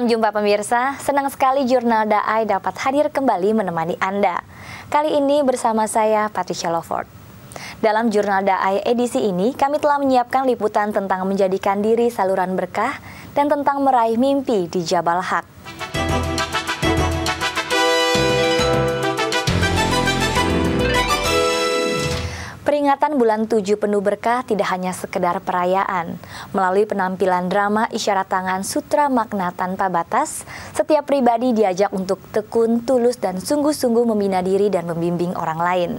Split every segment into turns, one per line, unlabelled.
Salam jumpa pemirsa, senang sekali Jurnal Daai dapat hadir kembali menemani Anda. Kali ini bersama saya Patricia Lovord. Dalam Jurnal Daai edisi ini, kami telah menyiapkan liputan tentang menjadikan diri saluran berkah dan tentang meraih mimpi di Jabal Haq. Peringatan bulan 7 penuh berkah tidak hanya sekedar perayaan. Melalui penampilan drama isyarat tangan Sutra Makna Tanpa Batas, setiap pribadi diajak untuk tekun, tulus, dan sungguh-sungguh membina diri dan membimbing orang lain.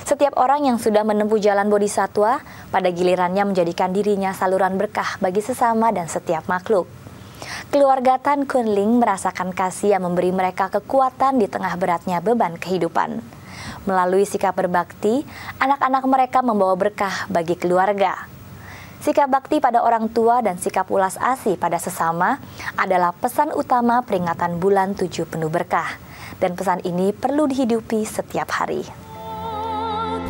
Setiap orang yang sudah menempuh jalan bodhisatwa, pada gilirannya menjadikan dirinya saluran berkah bagi sesama dan setiap makhluk. Keluarga Tan Kun Ling merasakan kasih yang memberi mereka kekuatan di tengah beratnya beban kehidupan. Melalui sikap berbakti, anak-anak mereka membawa berkah bagi keluarga. Sikap bakti pada orang tua dan sikap ulas asih pada sesama adalah pesan utama peringatan bulan 7 penuh berkah. Dan pesan ini perlu dihidupi setiap hari.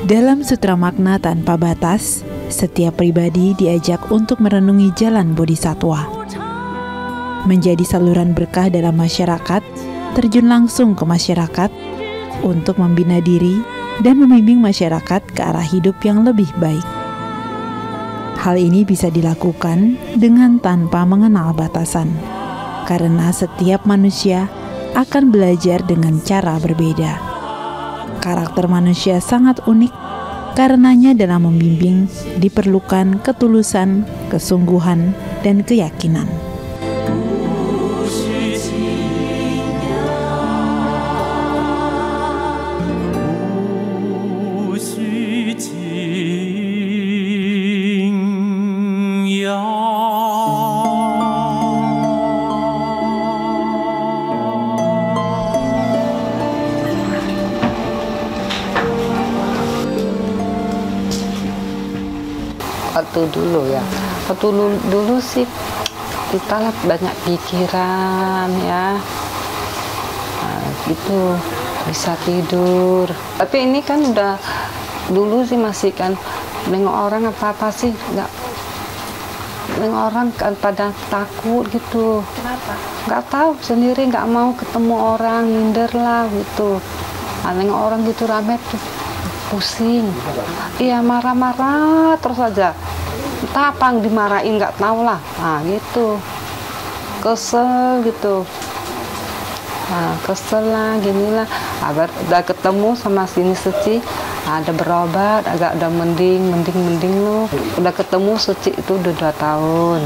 Dalam Sutra Makna Tanpa Batas, setiap pribadi diajak untuk merenungi jalan bodhisatwa. Menjadi saluran berkah dalam masyarakat, terjun langsung ke masyarakat, untuk membina diri dan membimbing masyarakat ke arah hidup yang lebih baik. Hal ini bisa dilakukan dengan tanpa mengenal batasan, karena setiap manusia akan belajar dengan cara berbeda. Karakter manusia sangat unik, karenanya dalam membimbing diperlukan ketulusan, kesungguhan, dan keyakinan.
Waktu dulu sih kita lah banyak pikiran ya, gitu bisa tidur. Tapi ini kan udah dulu sih masih kan nengok orang apa sih nggak, nengok orang kan pada takut gitu.
Kenapa?
Nggak tahu sendiri, nggak mau ketemu orang, minder lah gitu. Nengok orang gitu rame tuh pusing. Iya, marah-marah terus aja. Entah apa yang dimarahin nggak tahu lah. Gitu. Kesel gitu. Kesel lah, gini lah. Udah ketemu sama sini Suci, ada berobat, agak udah mending loh. Udah ketemu Suci itu udah 2 tahun.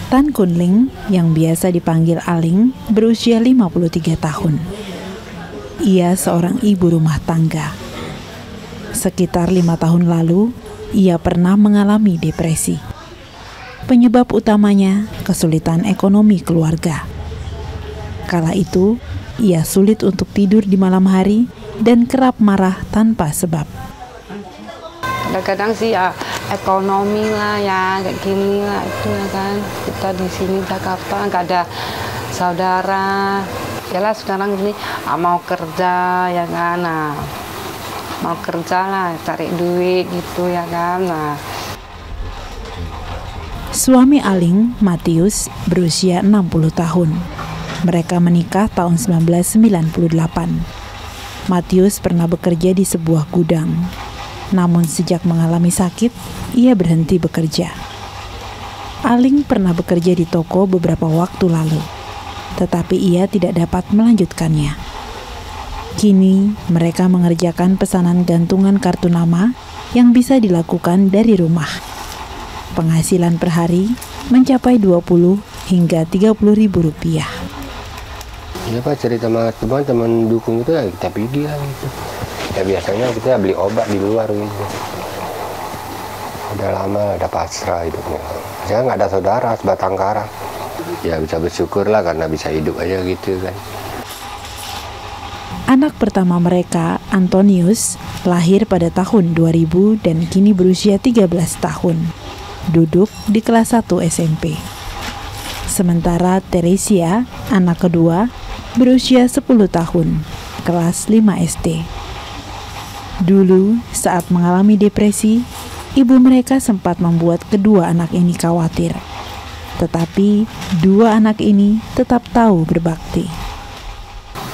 Tan Kun Ling, yang biasa dipanggil Aling, berusia 53 tahun. Ia seorang ibu rumah tangga. Sekitar 5 tahun lalu, ia pernah mengalami depresi. Penyebab utamanya kesulitan ekonomi keluarga. Kala itu, ia sulit untuk tidur di malam hari dan kerap marah tanpa sebab.
Kadang-kadang sih ya ekonomi lah ya, kayak gini lah itu ya kan. Kita di sini Jakarta nggak ada saudara. Yalah sekarang ini mau kerja ya kan, mau kerja lah, cari duit gitu ya kan.
Suami Aling, Matius, berusia 60 tahun. Mereka menikah tahun 1998. Matius pernah bekerja di sebuah gudang. Namun sejak mengalami sakit, ia berhenti bekerja. Aling pernah bekerja di toko beberapa waktu lalu, tetapi ia tidak dapat melanjutkannya. Kini, mereka mengerjakan pesanan gantungan kartu nama yang bisa dilakukan dari rumah. Penghasilan per hari mencapai 20 hingga 30 ribu rupiah.
Ya Pak, cerita sama teman-teman dukung itu ya kita pergi lah gitu. Ya biasanya kita beli obat di luar gitu. Udah lama, udah pasrah hidupnya. Saya nggak ada saudara, sebatang kara. Ya bisa bersyukur lah karena bisa hidup aja gitu kan.
Anak pertama mereka, Antonius, lahir pada tahun 2000 dan kini berusia 13 tahun. Duduk di kelas 1 SMP. Sementara Teresia, anak kedua, berusia 10 tahun, kelas 5 SD. Dulu, saat mengalami depresi, ibu mereka sempat membuat kedua anak ini khawatir. Tetapi dua anak ini tetap tahu berbakti.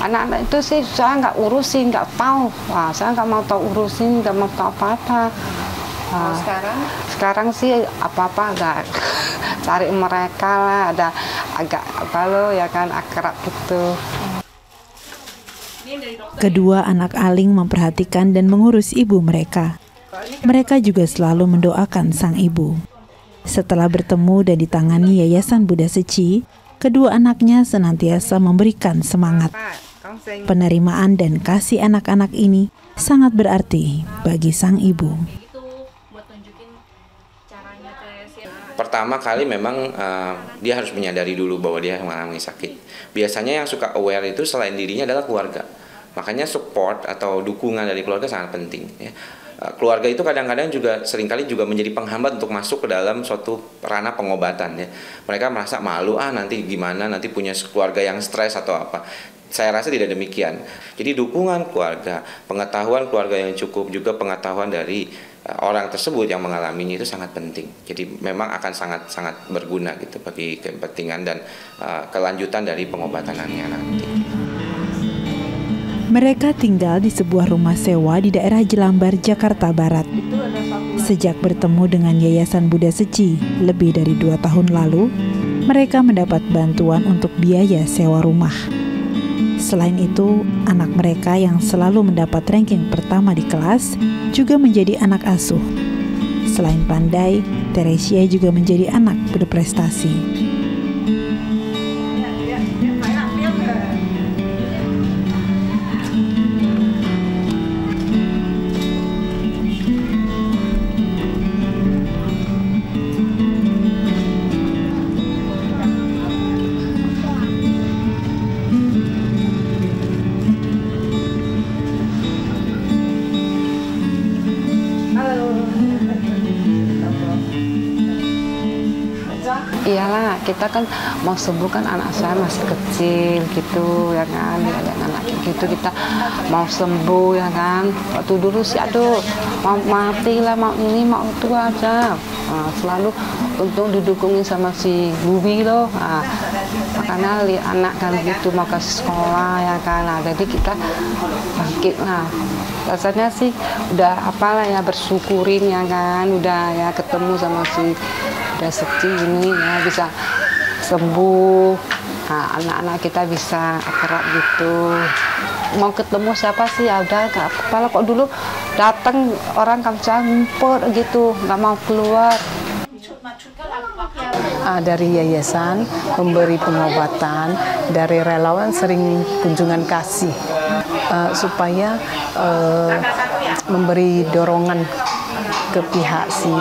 Anak-anak itu sih saya nggak urusin, nggak tahu. Wah, saya nggak mau tahu urusin, nggak mau tahu apa-apa. Sekarang sih apa-apa nggak cari mereka lah, ada agak apa loh ya kan, akrab gitu.
Kedua anak Aling memperhatikan dan mengurus ibu mereka. Mereka juga selalu mendoakan sang ibu. Setelah bertemu dan ditangani Yayasan Buddha Seci, kedua anaknya senantiasa memberikan semangat. Penerimaan dan kasih anak-anak ini sangat berarti bagi sang ibu.
Pertama kali memang dia harus menyadari dulu bahwa dia mengalami sakit. Biasanya yang suka aware itu selain dirinya adalah keluarga. Makanya support atau dukungan dari keluarga sangat penting. Ya. Keluarga itu kadang-kadang juga seringkali juga menjadi penghambat untuk masuk ke dalam suatu ranah pengobatan. Ya. Mereka merasa malu, nanti gimana, nanti punya keluarga yang stres atau apa. Saya rasa tidak demikian. Jadi dukungan keluarga, pengetahuan keluarga yang cukup, juga pengetahuan dari orang tersebut yang mengalaminya itu sangat penting. Jadi memang akan sangat berguna gitu bagi kepentingan dan kelanjutan dari pengobatannya nanti.
Mereka tinggal di sebuah rumah sewa di daerah Jelambar, Jakarta Barat. Sejak bertemu dengan Yayasan Buddha Seci lebih dari 2 tahun lalu, mereka mendapat bantuan untuk biaya sewa rumah. Selain itu, anak mereka yang selalu mendapat ranking pertama di kelas juga menjadi anak asuh. Selain pandai, Teresia juga menjadi anak berprestasi.
Iyalah, kita kan mau sembuh kan, anak saya masih kecil gitu ya kan, anak gitu kita mau sembuh ya kan. Waktu dulu sih aduh mau mati lah, mau ini mau itu aja. Selalu untung didukungin sama si Bubi loh. Makanya lihat anak kan gitu mau ke sekolah ya kan. Jadi kita bangkit lah. Rasanya sih udah apalah ya, bersyukurin ya kan, udah ya ketemu sama si Buddha Seci ini ya, bisa sembuh. Anak-anak kita bisa akrab gitu. Mau ketemu siapa sih ya udah gak apa-apa. Kok dulu datang orang kamsa ngumpul gitu, nggak mau keluar.
Dari yayasan memberi pengobatan, dari relawan sering kunjungan kasih supaya memberi dorongan ke pihak si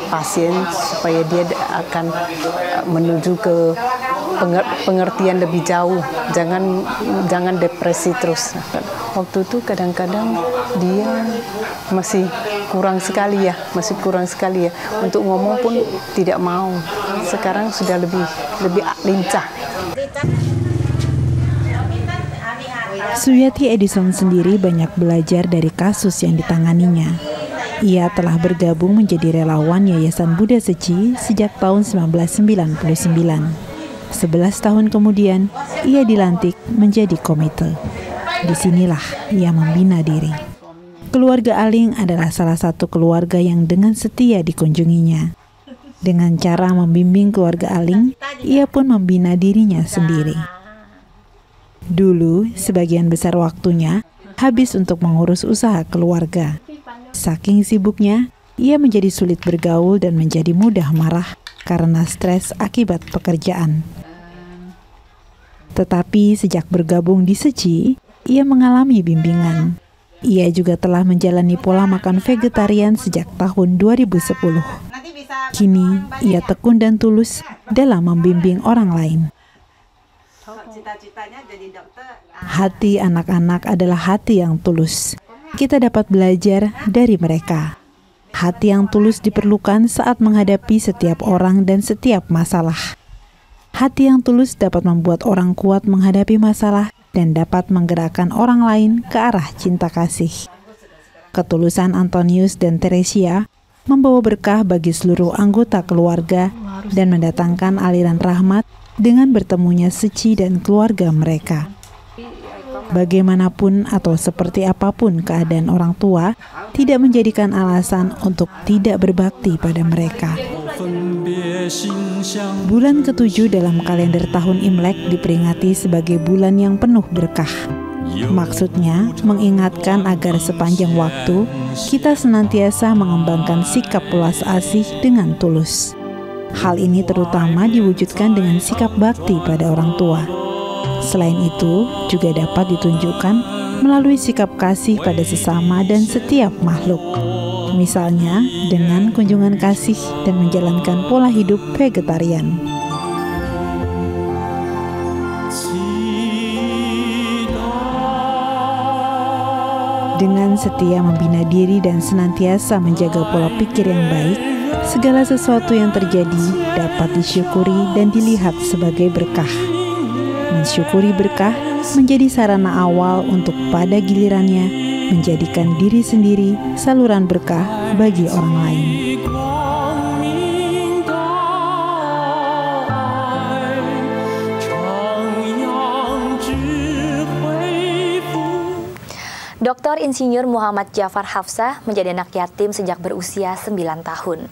pasien supaya dia akan menuju ke pengertian lebih jauh, jangan depresi terus. Waktu itu kadang-kadang dia masih kurang sekali ya untuk ngomong pun tidak mau. Sekarang sudah lebih lincah.
Suyati Edison sendiri banyak belajar dari kasus yang ditanganinya. Ia telah bergabung menjadi relawan Yayasan Buddha Seci sejak tahun 1999. 11 tahun kemudian, ia dilantik menjadi komite. Disinilah ia membina diri. Keluarga Aling adalah salah satu keluarga yang dengan setia dikunjunginya. Dengan cara membimbing keluarga Aling, ia pun membina dirinya sendiri. Dulu, sebagian besar waktunya habis untuk mengurus usaha keluarga. Saking sibuknya, ia menjadi sulit bergaul dan menjadi mudah marah karena stres akibat pekerjaan. Tetapi sejak bergabung di Seci, ia mengalami bimbingan. Ia juga telah menjalani pola makan vegetarian sejak tahun 2010. Kini, ia tekun dan tulus dalam membimbing orang lain. Hati anak-anak adalah hati yang tulus. Kita dapat belajar dari mereka. Hati yang tulus diperlukan saat menghadapi setiap orang dan setiap masalah. Hati yang tulus dapat membuat orang kuat menghadapi masalah dan dapat menggerakkan orang lain ke arah cinta kasih. Ketulusan Antonius dan Teresia membawa berkah bagi seluruh anggota keluarga dan mendatangkan aliran rahmat dengan bertemunya Seci dan keluarga mereka. Bagaimanapun atau seperti apapun keadaan orang tua, tidak menjadikan alasan untuk tidak berbakti pada mereka. Bulan ke-7 dalam kalender tahun Imlek diperingati sebagai bulan yang penuh berkah. Maksudnya, mengingatkan agar sepanjang waktu kita senantiasa mengembangkan sikap welas asih dengan tulus. Hal ini terutama diwujudkan dengan sikap bakti pada orang tua. Selain itu, juga dapat ditunjukkan melalui sikap kasih pada sesama dan setiap makhluk. Misalnya, dengan kunjungan kasih dan menjalankan pola hidup vegetarian. Dengan setia membina diri dan senantiasa menjaga pola pikir yang baik, segala sesuatu yang terjadi dapat disyukuri dan dilihat sebagai berkah. Mensyukuri berkah menjadi sarana awal untuk pada gilirannya menjadikan diri sendiri saluran berkah bagi orang lain.
Dr. Insinyur Muhammad Jafar Hafsah menjadi anak yatim sejak berusia 9 tahun.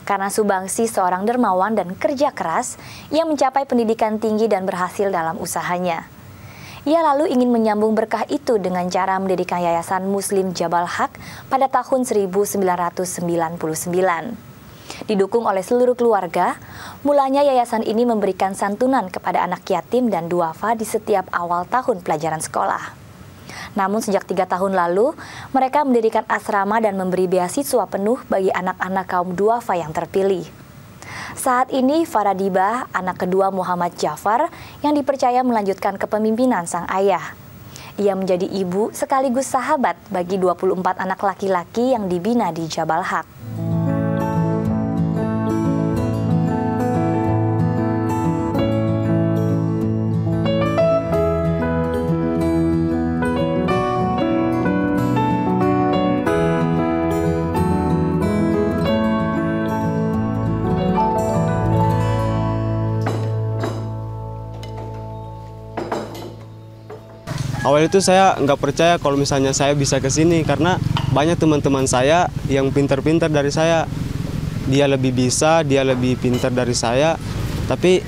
Karena sumbangsi seorang dermawan dan kerja keras, ia mencapai pendidikan tinggi dan berhasil dalam usahanya. Ia lalu ingin menyambung berkah itu dengan cara mendirikan Yayasan Muslim Jabal Haq pada tahun 1999. Didukung oleh seluruh keluarga, mulanya yayasan ini memberikan santunan kepada anak yatim dan duafa di setiap awal tahun pelajaran sekolah. Namun sejak 3 tahun lalu, mereka mendirikan asrama dan memberi beasiswa penuh bagi anak-anak kaum duafa yang terpilih. Saat ini Faradibah, anak kedua Muhammad Jafar, yang dipercaya melanjutkan kepemimpinan sang ayah. Ia menjadi ibu sekaligus sahabat bagi 24 anak laki-laki yang dibina di Jabal Haq.
Awal itu saya nggak percaya kalau misalnya saya bisa ke sini karena banyak teman-teman saya yang pintar-pintar dari saya. Dia lebih bisa, dia lebih pintar dari saya. Tapi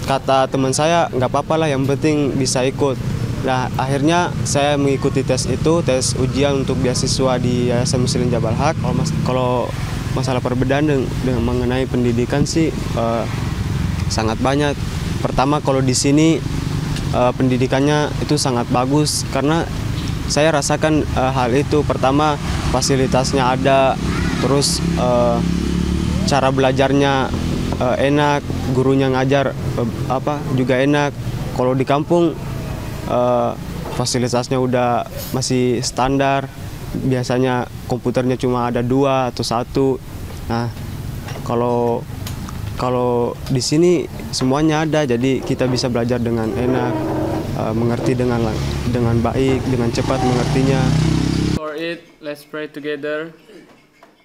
kata teman saya nggak apa-apa lah, yang penting bisa ikut. Nah akhirnya saya mengikuti tes itu, tes ujian untuk beasiswa di Yayasan Muslim Jabal Haq. Kalau masalah perbedaan dengan mengenai pendidikan sih sangat banyak. Pertama kalau di sini pendidikannya itu sangat bagus karena saya rasakan hal itu. Pertama fasilitasnya ada, terus cara belajarnya enak, gurunya ngajar juga enak. Kalau di kampung fasilitasnya udah masih standar, biasanya komputernya cuma ada 2 atau 1. Nah kalau di sini semuanya ada, jadi kita bisa belajar dengan enak, mengerti dengan baik, dengan cepat mengertinya.
For it, let's pray together.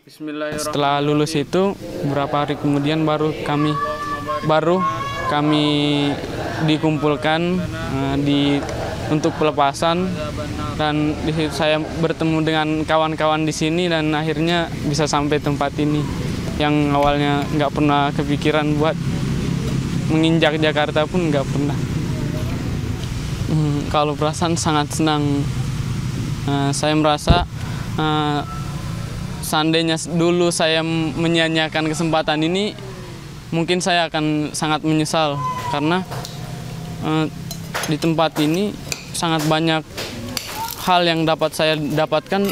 Bismillahirrahmanirrahim. Setelah lulus itu, beberapa hari kemudian baru kami dikumpulkan untuk pelepasan, dan di situ saya bertemu dengan kawan-kawan di sini dan akhirnya bisa sampai tempat ini. Yang awalnya nggak pernah kepikiran buat menginjak Jakarta pun nggak pernah. Kalau perasaan sangat senang. Saya merasa seandainya dulu saya menyia-nyiakan kesempatan ini, mungkin saya akan sangat menyesal karena di tempat ini sangat banyak hal yang dapat saya dapatkan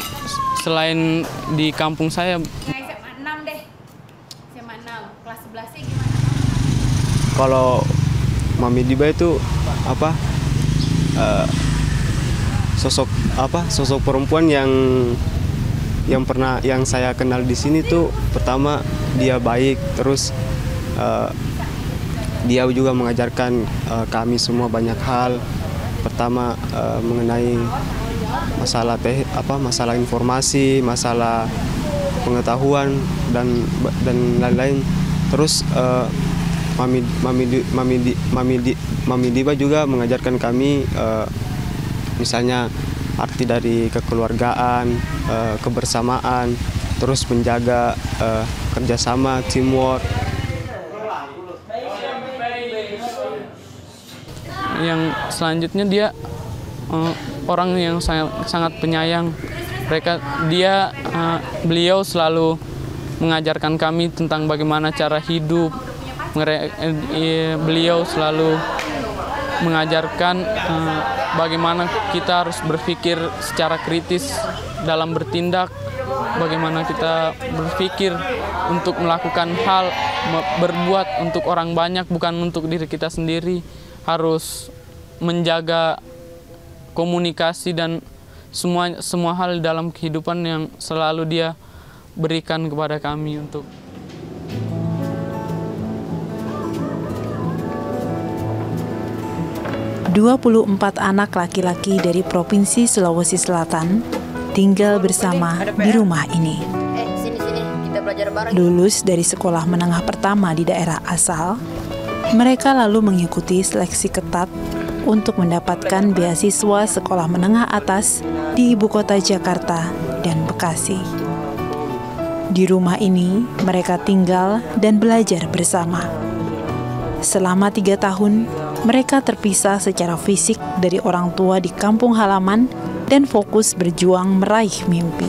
selain di kampung saya.
Kalau Mami Diba itu sosok perempuan yang saya kenal di sini tuh, pertama dia baik, terus dia juga mengajarkan kami semua banyak hal. Pertama mengenai masalah informasi, masalah pengetahuan dan lain-lain. Terus Mami Diba juga mengajarkan kami misalnya arti dari kekeluargaan, kebersamaan, terus menjaga kerjasama, teamwork.
Yang selanjutnya dia orang yang sangat penyayang. Beliau selalu mengajarkan kami tentang bagaimana cara hidup. Beliau selalu mengajarkan bagaimana kita harus berpikir secara kritis dalam bertindak, bagaimana kita berpikir untuk melakukan hal, berbuat untuk orang banyak, bukan untuk diri kita sendiri. Harus menjaga komunikasi dan semua hal dalam kehidupan yang selalu dia berikan kepada kami untuk
24 anak laki-laki dari Provinsi Sulawesi Selatan tinggal bersama di rumah ini. Lulus dari sekolah menengah pertama di daerah asal, mereka lalu mengikuti seleksi ketat untuk mendapatkan beasiswa sekolah menengah atas di ibu kota Jakarta dan Bekasi. Di rumah ini, mereka tinggal dan belajar bersama. Selama 3 tahun, mereka terpisah secara fisik dari orang tua di kampung halaman dan fokus berjuang meraih mimpi.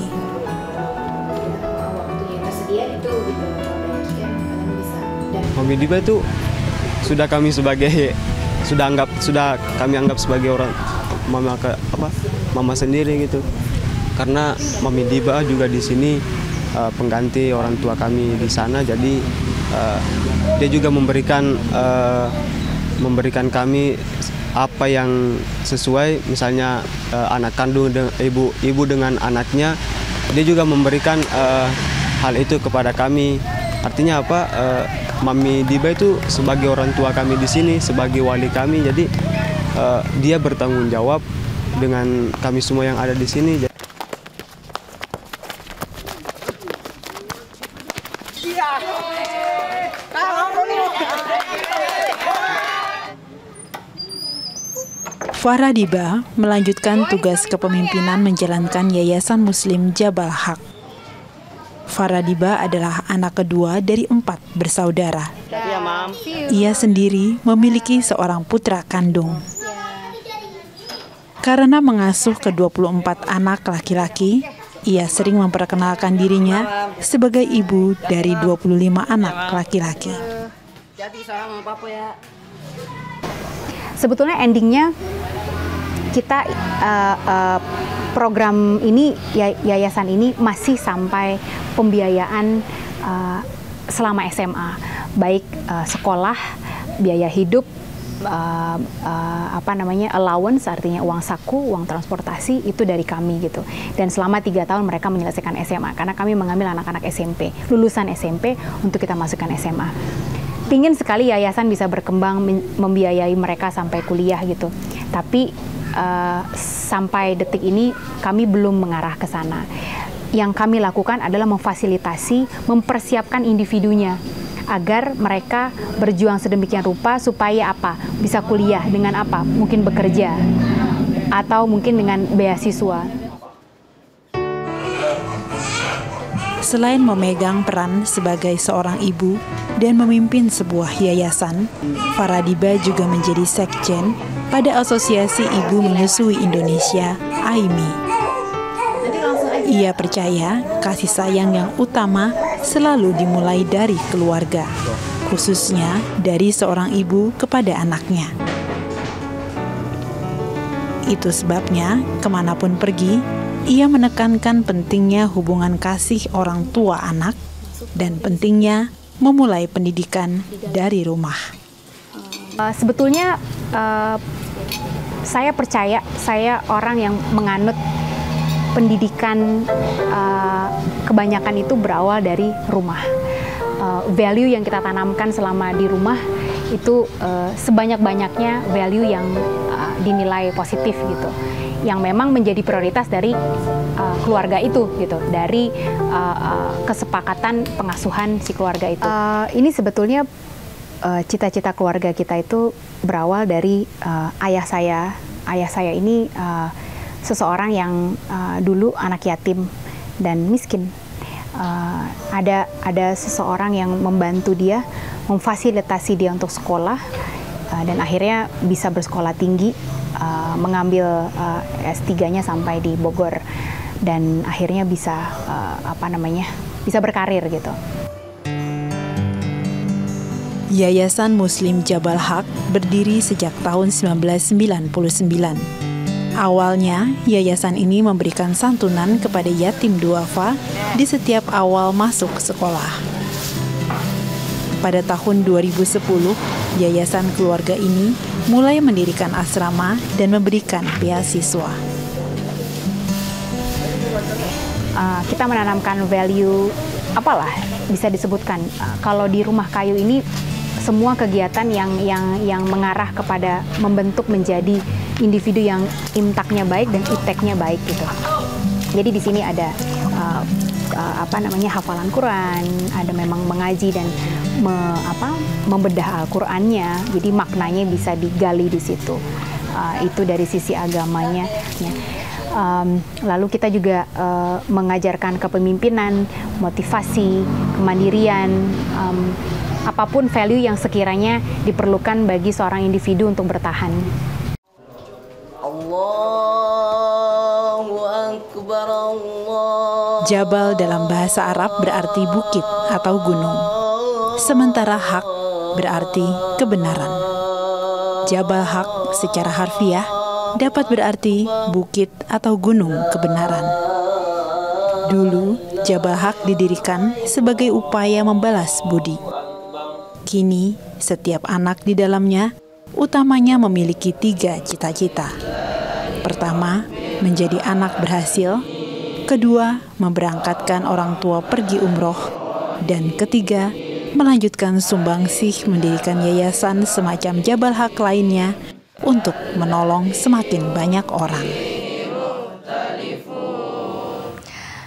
Mami Diba itu sudah kami anggap sebagai orang mama sendiri gitu. Karena Mami Diba juga di sini pengganti orang tua kami di sana, jadi dia juga memberikan kami apa yang sesuai, misalnya anak kandung ibu dengan anaknya, dia juga memberikan hal itu kepada kami. Artinya apa? Mami Diba itu sebagai orang tua kami di sini, sebagai wali kami, jadi dia bertanggung jawab dengan kami semua yang ada di sini.
Farah Diba melanjutkan tugas kepemimpinan menjalankan Yayasan Muslim Jabal Haq. Farah Diba adalah anak kedua dari 4 bersaudara. Ia sendiri memiliki seorang putra kandung. Karena mengasuh ke-24 anak laki-laki, ia sering memperkenalkan dirinya sebagai ibu dari 25 anak laki-laki.
Sebetulnya endingnya kita program ini, yayasan ini masih sampai pembiayaan selama SMA, baik sekolah, biaya hidup, allowance, artinya uang saku, uang transportasi, itu dari kami gitu. Dan selama 3 tahun mereka menyelesaikan SMA, karena kami mengambil anak-anak SMP, lulusan SMP untuk kita masukkan SMA. Pingin sekali yayasan bisa berkembang membiayai mereka sampai kuliah gitu. Tapi sampai detik ini kami belum mengarah ke sana. Yang kami lakukan adalah memfasilitasi, mempersiapkan individunya agar mereka berjuang sedemikian rupa supaya apa? Bisa kuliah dengan apa? Mungkin bekerja atau mungkin dengan beasiswa.
Selain memegang peran sebagai seorang ibu dan memimpin sebuah yayasan, Farah Diba juga menjadi sekjen pada Asosiasi Ibu Menyusui Indonesia, AIMI. Ia percaya kasih sayang yang utama selalu dimulai dari keluarga, khususnya dari seorang ibu kepada anaknya. Itu sebabnya, kemanapun pergi, ia menekankan pentingnya hubungan kasih orang tua anak dan pentingnya memulai pendidikan dari rumah.
Sebetulnya saya percaya, saya orang yang menganut pendidikan kebanyakan itu berawal dari rumah. Value yang kita tanamkan selama di rumah itu sebanyak-banyaknya value yang dinilai positif gitu, yang memang menjadi prioritas dari keluarga itu gitu, dari kesepakatan pengasuhan si keluarga itu. Ini sebetulnya cita-cita keluarga kita itu berawal dari ayah saya. Ayah saya ini seseorang yang dulu anak yatim dan miskin. Ada seseorang yang membantu dia, memfasilitasi dia untuk sekolah, dan akhirnya bisa bersekolah tinggi, mengambil S3-nya sampai di Bogor, dan akhirnya bisa bisa berkarir gitu.
Yayasan Muslim Jabal Haq berdiri sejak tahun 1999. Awalnya, yayasan ini memberikan santunan kepada yatim duafa di setiap awal masuk sekolah. Pada tahun 2010, yayasan keluarga ini mulai mendirikan asrama dan memberikan beasiswa.
Kita menanamkan value, apalah bisa disebutkan, kalau di Rumah Kayu ini semua kegiatan yang mengarah kepada membentuk menjadi individu yang imtaknya baik dan ipteknya baik gitu. Jadi di sini ada hafalan Quran, ada memang mengaji dan membedah Al-Qur'annya. Jadi maknanya bisa digali di situ. Itu dari sisi agamanya. Ya. Lalu kita juga mengajarkan kepemimpinan, motivasi, kemandirian, apapun value yang sekiranya diperlukan bagi seorang individu untuk bertahan.
Jabal dalam bahasa Arab berarti bukit atau gunung, sementara hak berarti kebenaran. Jabal Haq secara harfiah dapat berarti bukit atau gunung kebenaran. Dulu, Jabal Haq didirikan sebagai upaya membalas budi. Kini, setiap anak di dalamnya utamanya memiliki 3 cita-cita. Pertama, menjadi anak berhasil. Kedua, memberangkatkan orang tua pergi umroh. Dan ketiga, melanjutkan sumbangsih mendirikan yayasan semacam Jabal Haq lainnya untuk menolong semakin banyak orang.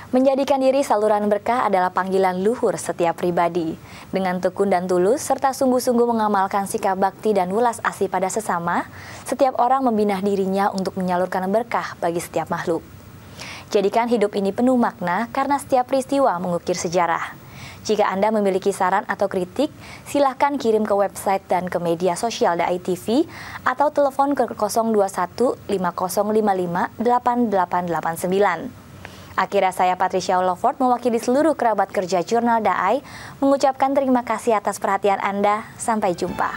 Menjadikan diri saluran berkah adalah panggilan luhur setiap pribadi. Dengan tekun dan tulus, serta sungguh-sungguh mengamalkan sikap bakti dan welas asih pada sesama, setiap orang membina dirinya untuk menyalurkan berkah bagi setiap makhluk. Jadikan hidup ini penuh makna karena setiap peristiwa mengukir sejarah. Jika Anda memiliki saran atau kritik, silahkan kirim ke website dan ke media sosial DAI TV atau telepon ke 021 5055 8889. Akhirnya saya Patricia Lovord mewakili seluruh kerabat kerja Jurnal DAI mengucapkan terima kasih atas perhatian Anda. Sampai jumpa.